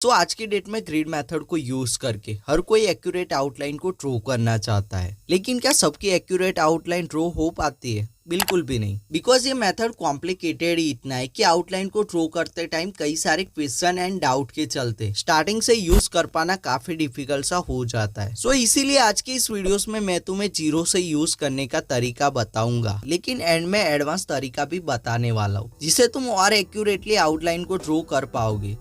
तो आज की डेट में ग्रिड मेथड को यूज करके हर कोई एक्यूरेट आउटलाइन को ड्रॉ करना चाहता है, लेकिन क्या सबकी एक्यूरेट आउटलाइन ड्रॉ हो पाती है? बिल्कुल भी नहीं, बिकॉज ये मेथड कॉम्प्लिकेटेड ही इतना है कि आउटलाइन को ड्रॉ करते टाइम कई सारे क्वेश्चन एंड डाउट के चलते स्टार्टिंग से यूज कर पाना काफी डिफिकल्ट सा हो जाता है। सो इसीलिए आज के इस वीडियोस में मैं तुम्हें जीरो से यूज करने का तरीका बताऊंगा, लेकिन एंड में एडवांस तरीका भी बताने वाला हूँ जिससे तुम और एक्यूरेटली आउटलाइन को ड्रॉ कर पाओगे।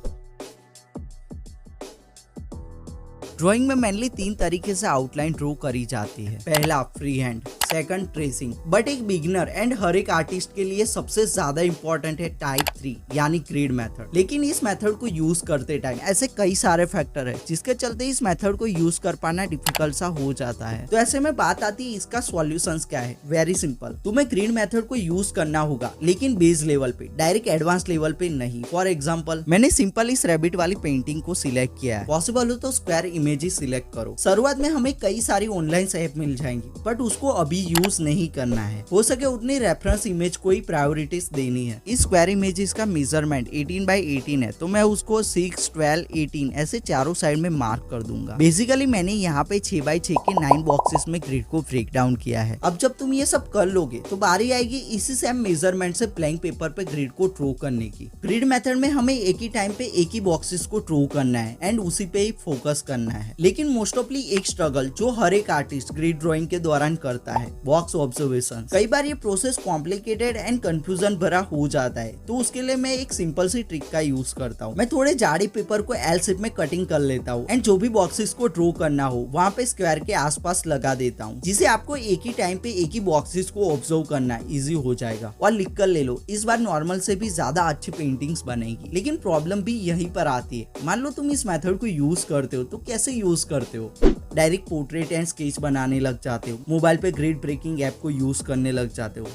ड्राइंग में मेनली 3 तरीके से आउटलाइन ड्रॉ करी जाती है। पहला free hand, second tracing, but एक बिगिनर एंड हर एक आर्टिस्ट के लिए सबसे ज्यादा इंपॉर्टेंट है टाइप 3 यानी ग्रिड मेथड। लेकिन इस मेथड को यूज करते टाइम ऐसे कई सारे फैक्टर है जिसके चलते इस मेथड को यूज कर पाना डिफिकल्ट सा हो जाता है। तो ऐसे में बात आती है इसका सॉल्यूशंस क्या है। वेरी सिंपल, तुम्हें ग्रिड मेथड को यूज करना होगा लेकिन बेस लेवल पे, डायरेक्ट एडवांस लेवल पे नहीं। फॉर एग्जाम्पल, मैंने सिंपल इस रैबिट वाली पेंटिंग को सिलेक्ट किया है। पॉसिबल हो तो स्क्वायर इमेजेस सिलेक्ट करो। शुरुआत में हमें कई सारी ऑनलाइन ऐप मिल जाएंगी, बट उसको अभी यूज नहीं करना है। हो सके उतनी रेफरेंस इमेज को ही प्रायोरिटीज देनी है। इस स्क्वायर इमेजेस का मेजरमेंट 18x18 है, तो मैं उसको 6, 12, 18 ऐसे चारों साइड में मार्क कर दूंगा। बेसिकली मैंने यहाँ पे 6x6 के 9 बॉक्सेस में ग्रिड को ब्रेक डाउन किया है। अब जब तुम ये सब कर लोगे तो बारी आएगी इसी सेम मेजरमेंट से ब्लैंक पेपर पे ग्रिड को ड्रॉ करने की। ग्रिड मेथड में हमें एक ही टाइम पे एक ही बॉक्सेस को ड्रॉ करना है एंड उसी पे ही फोकस करना है। लेकिन मोस्ट ऑफली एक स्ट्रगल जो हर एक आर्टिस्ट ग्रिड ड्राइंग के दौरान करता है, बॉक्स ऑब्जर्वेशन। कई बार ये प्रोसेस कॉम्प्लिकेटेड एंड कंफ्यूजन भरा हो जाता है, तो उसके लिए मैं एक सिंपल सी ट्रिक का यूज करता हूँ। मैं थोड़े जाड़ी पेपर को एल शेप में कटिंग कर लेता हूँ एंड जो भी बॉक्सेस को ड्रॉ करना हो वहाँ पे स्क्वायर के आसपास लगा देता हूँ, जिसे आपको एक ही टाइम पे एक ही बॉक्सेस को ऑब्जर्व करना इजी हो जाएगा। और लिख कर ले लो, इस बार नॉर्मल से भी ज्यादा अच्छी पेंटिंग्स बनेगी। लेकिन प्रॉब्लम भी यहीं पर आती है। मान लो तुम इस मेथड को यूज करते हो तो कैसे यूज करते हो? डायरेक्ट पोर्ट्रेट एंड स्केच बनाने लग जाते हो, मोबाइल पे ग्रिड ब्रेकिंग ऐप को यूज करने लग जाते हो।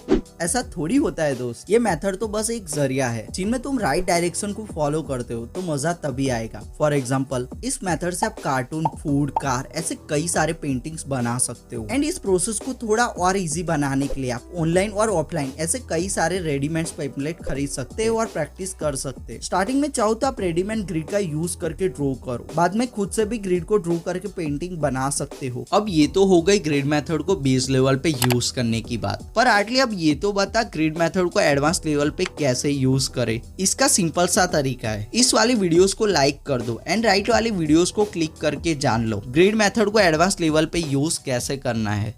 ऐसा थोड़ी होता है दोस्त। ये मेथड तो बस एक जरिया है जिनमें तुम राइट डायरेक्शन को फॉलो करते हो तो मजा तभी आएगा। फॉर एग्जाम्पल, इस मेथड से आप कार्टून, फूड, कार ऐसे कई सारे पेंटिंग्स बना सकते हो। एंड इस प्रोसेस को थोड़ा और इजी बनाने के लिए आप ऑनलाइन और ऑफलाइन ऐसे कई सारे रेडीमेड पेम्पलेट खरीद सकते हो और प्रैक्टिस कर सकते हो। स्टार्टिंग में चाहो तो आप रेडीमेड ग्रिड का यूज करके ड्रॉ करो, बाद में खुद से भी ग्रिड को ड्रॉ करके पेंटिंग बना सकते हो। अब ये तो हो गई ग्रिड मेथड को बेस लेवल पे यूज करने की बात, पर आटली अब ये तो बता ग्रिड मेथड को एडवांस लेवल पे कैसे यूज करें। इसका सिंपल सा तरीका है, इस वाली वीडियोस को लाइक कर दो एंड राइट वाली वीडियोस को क्लिक करके जान लो ग्रिड मेथड को एडवांस लेवल पे यूज कैसे करना है।